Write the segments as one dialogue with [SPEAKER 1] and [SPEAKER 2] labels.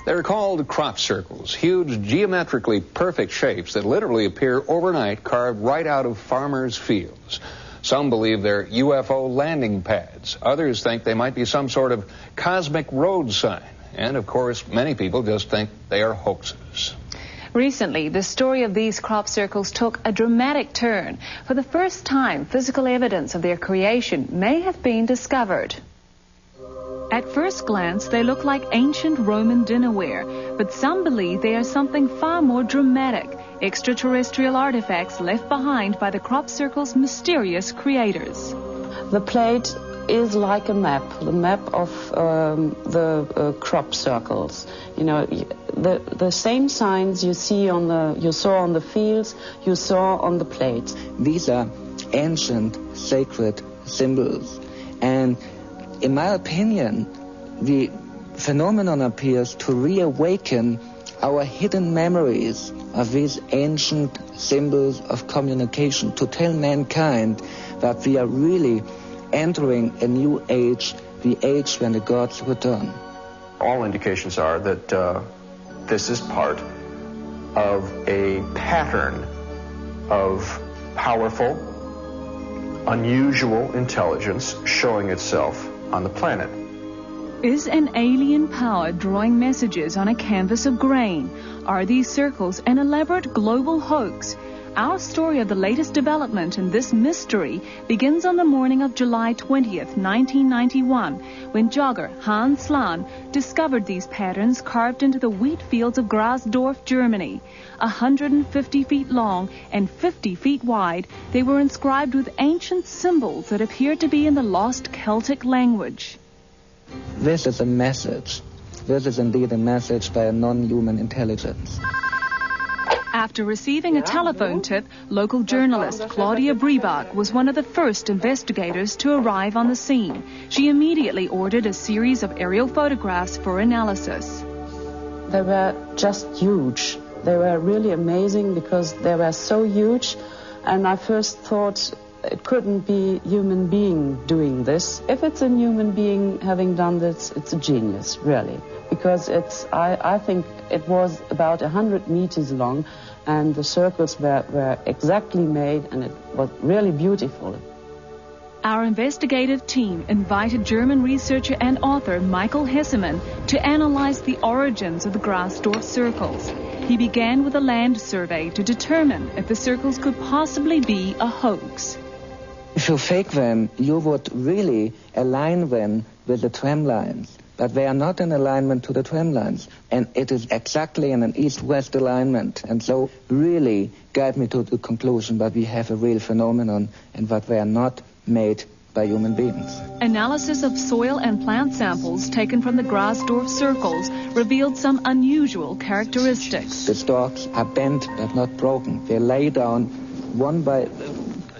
[SPEAKER 1] They're called crop circles, huge geometrically perfect shapes that literally appear overnight carved right out of farmers' fields. Some believe they're UFO landing pads. Others think they might be some sort of cosmic road sign. And, of course, many people just think they are hoaxes.
[SPEAKER 2] Recently, the story of these crop circles took a dramatic turn. For the first time, physical evidence of their creation may have been discovered. At first glance, they look like ancient Roman dinnerware, but some believe they are something far more dramatic, extraterrestrial artifacts left behind by the crop circle's mysterious creators.
[SPEAKER 3] The plate is like a map, the map of the crop circles. You know, the same signs you saw on the fields, you saw on the plate.
[SPEAKER 4] These are ancient, sacred symbols, and in my opinion, the phenomenon appears to reawaken our hidden memories of these ancient symbols of communication, to tell mankind that we are really entering a new age, the age when the gods return.
[SPEAKER 5] All indications are that this is part of a pattern of powerful, unusual intelligence showing itself on the planet.
[SPEAKER 2] Is an alien power drawing messages on a canvas of grain? Are these circles an elaborate global hoax? Our story of the latest development in this mystery begins on the morning of July 20th, 1991, when jogger Hans Slan discovered these patterns carved into the wheat fields of Grasdorf, Germany. 150 feet long and 50 feet wide, they were inscribed with ancient symbols that appeared to be in the lost Celtic language.
[SPEAKER 4] This is a message. This is indeed a message by a non-human intelligence.
[SPEAKER 2] After receiving a telephone tip, local journalist Claudia Briebach was one of the first investigators to arrive on the scene. She immediately ordered a series of aerial photographs for analysis.
[SPEAKER 3] They were just huge. They were really amazing because they were so huge, and I first thought it couldn't be a human being doing this. If it's a human being having done this, it's a genius, really. Because I think it was about 100 meters long, and the circles were exactly made, and it was really beautiful.
[SPEAKER 2] Our investigative team invited German researcher and author Michael Hessemann to analyze the origins of the Grasdorf circles. He began with a land survey to determine if the circles could possibly be a hoax.
[SPEAKER 4] If you fake them, you would really align them with the tram lines. But they are not in alignment to the tram lines. And it is exactly in an east-west alignment. And so really guide me to the conclusion that we have a real phenomenon and that they are not made by human beings.
[SPEAKER 2] Analysis of soil and plant samples taken from the Grasdorf circles revealed some unusual characteristics.
[SPEAKER 4] The stalks are bent but not broken. They lay down one by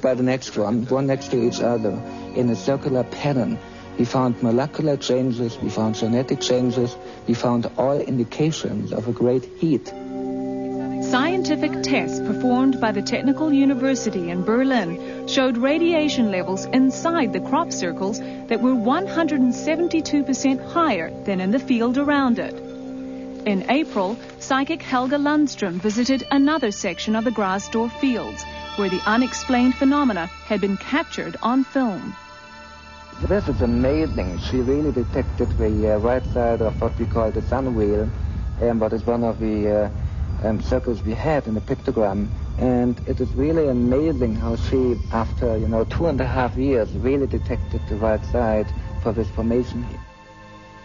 [SPEAKER 4] the next one next to each other in a circular pattern. We found molecular changes, we found genetic changes, we found all indications of a great heat.
[SPEAKER 2] Scientific tests performed by the Technical University in Berlin showed radiation levels inside the crop circles that were 172% higher than in the field around it. In April, psychic Helga Lundström visited another section of the Grasdorf fields, where the unexplained phenomena had been captured on film.
[SPEAKER 4] This is amazing. She really detected the right side of what we call the sun wheel, what is one of the circles we had in the pictogram. And it is really amazing how she, after 2.5 years, really detected the right side for this formation here.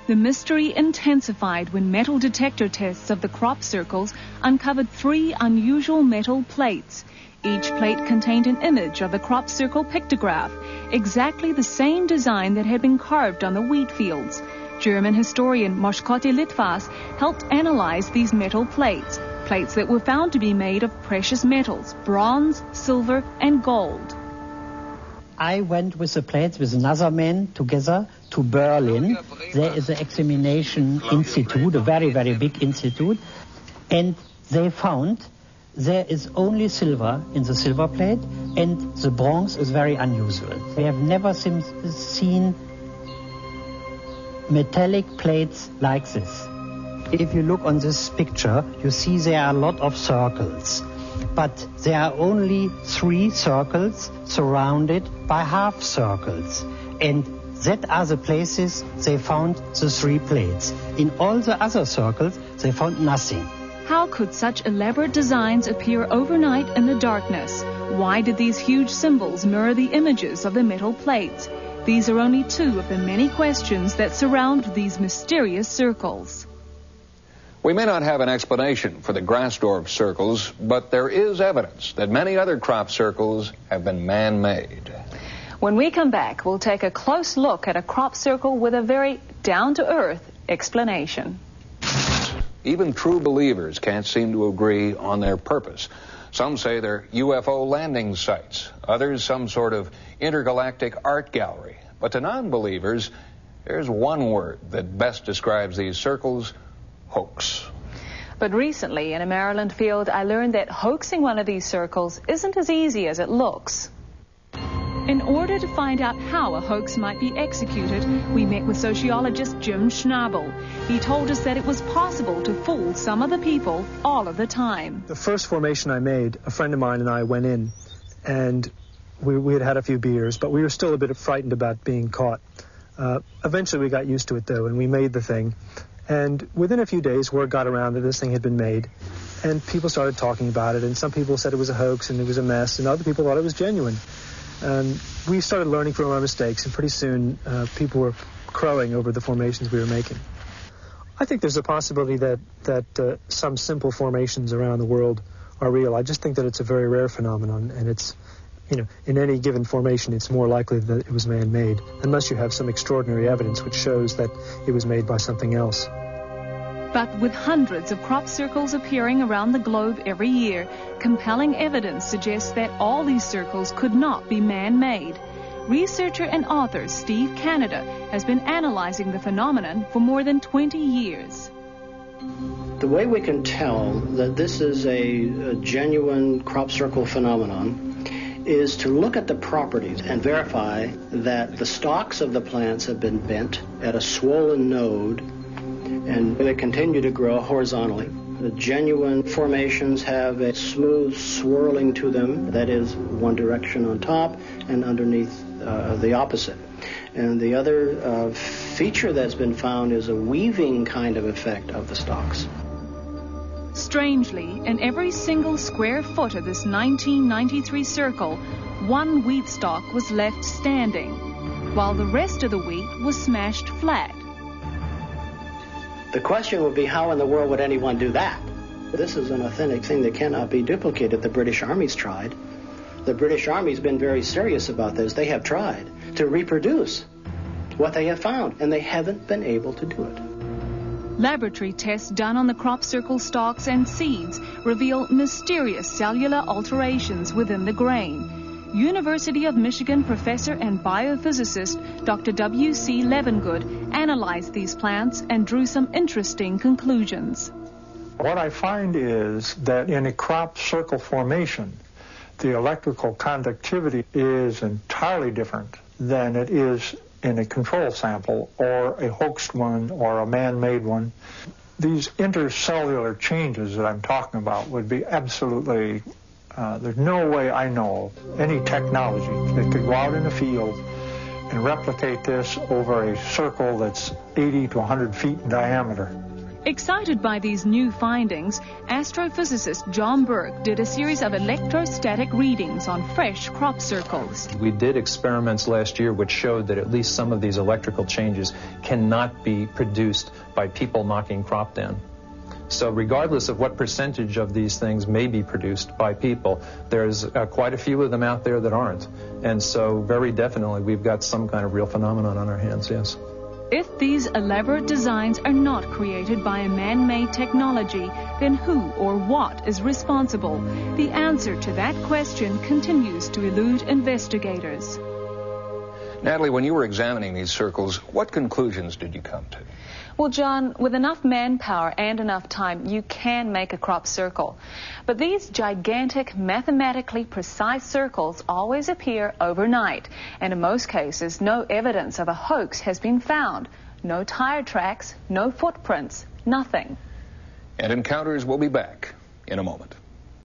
[SPEAKER 2] The mystery intensified when metal detector tests of the crop circles uncovered 3 unusual metal plates. Each plate contained an image of the crop circle pictograph, exactly the same design that had been carved on the wheat fields. German historian Moshkote Litvas helped analyze these metal plates that were found to be made of precious metals, bronze, silver, and gold.
[SPEAKER 6] I went with the plates with another man together to Berlin. There is an examination institute, a very, very big institute, and they found there is only silver in the silver plate, and the bronze is very unusual. They have never seen metallic plates like this. If you look on this picture, you see there are a lot of circles. But there are only 3 circles surrounded by half circles. And that are the places they found the 3 plates. In all the other circles, they found nothing.
[SPEAKER 2] How could such elaborate designs appear overnight in the darkness? Why did these huge symbols mirror the images of the metal plates? These are only 2 of the many questions that surround these mysterious circles.
[SPEAKER 1] We may not have an explanation for the Grasdorf circles, but there is evidence that many other crop circles have been man-made.
[SPEAKER 2] When we come back, we'll take a close look at a crop circle with a very down-to-earth explanation.
[SPEAKER 1] Even true believers can't seem to agree on their purpose. Some say they're UFO landing sites, others some sort of intergalactic art gallery. But to non-believers, there's one word that best describes these circles: hoax.
[SPEAKER 2] But recently, in a Maryland field, I learned that hoaxing one of these circles isn't as easy as it looks. In order to find out how a hoax might be executed, we met with sociologist Jim Schnabel. He told us that it was possible to fool some of the people all of the time.
[SPEAKER 7] The first formation I made, a friend of mine and I went in, and we had had a few beers, but we were still a bit frightened about being caught. Eventually we got used to it, though, and we made the thing. And within a few days, word got around that this thing had been made, and people started talking about it, and some people said it was a hoax and it was a mess, and other people thought it was genuine. And we started learning from our mistakes, and pretty soon people were crowing over the formations we were making. I think there's a possibility that some simple formations around the world are real. I just think that it's a very rare phenomenon, and it's, in any given formation, it's more likely that it was man-made, unless you have some extraordinary evidence which shows that it was made by something else.
[SPEAKER 2] But with hundreds of crop circles appearing around the globe every year, compelling evidence suggests that all these circles could not be man-made. Researcher and author Steve Canada has been analyzing the phenomenon for more than 20 years.
[SPEAKER 8] The way we can tell that this is a genuine crop circle phenomenon is to look at the properties and verify that the stalks of the plants have been bent at a swollen node and they continue to grow horizontally. The genuine formations have a smooth swirling to them, that is one direction on top and underneath the opposite. And the other feature that's been found is a weaving kind of effect of the stalks.
[SPEAKER 2] Strangely, in every single square foot of this 1993 circle, one wheat stalk was left standing, while the rest of the wheat was smashed flat.
[SPEAKER 8] The question would be, how in the world would anyone do that? This is an authentic thing that cannot be duplicated. The British Army's tried. The British Army's been very serious about this. They have tried to reproduce what they have found, and they haven't been able to do it.
[SPEAKER 2] Laboratory tests done on the crop circle stalks and seeds reveal mysterious cellular alterations within the grain. University of Michigan professor and biophysicist Dr. W.C. Levengood analyzed these plants and drew some interesting conclusions.
[SPEAKER 9] What I find is that in a crop circle formation, the electrical conductivity is entirely different than it is in a control sample or a hoaxed one or a man-made one. These intercellular changes that I'm talking about would be absolutely, there's no way I know of any technology that could go out in the field and replicate this over a circle that's 80 to 100 feet in diameter.
[SPEAKER 2] Excited by these new findings, astrophysicist John Burke did a series of electrostatic readings on fresh crop circles.
[SPEAKER 10] We did experiments last year which showed that at least some of these electrical changes cannot be produced by people knocking crop down. So regardless of what percentage of these things may be produced by people, there's quite a few of them out there that aren't. And so very definitely we've got some kind of real phenomenon on our hands, yes.
[SPEAKER 2] If these elaborate designs are not created by a man-made technology, then who or what is responsible? The answer to that question continues to elude investigators.
[SPEAKER 1] Natalie, when you were examining these circles, what conclusions did you come to?
[SPEAKER 2] Well, John, with enough manpower and enough time, you can make a crop circle. But these gigantic, mathematically precise circles always appear overnight. And in most cases, no evidence of a hoax has been found. No tire tracks, no footprints, Nothing.
[SPEAKER 1] And Encounters will be back in a moment.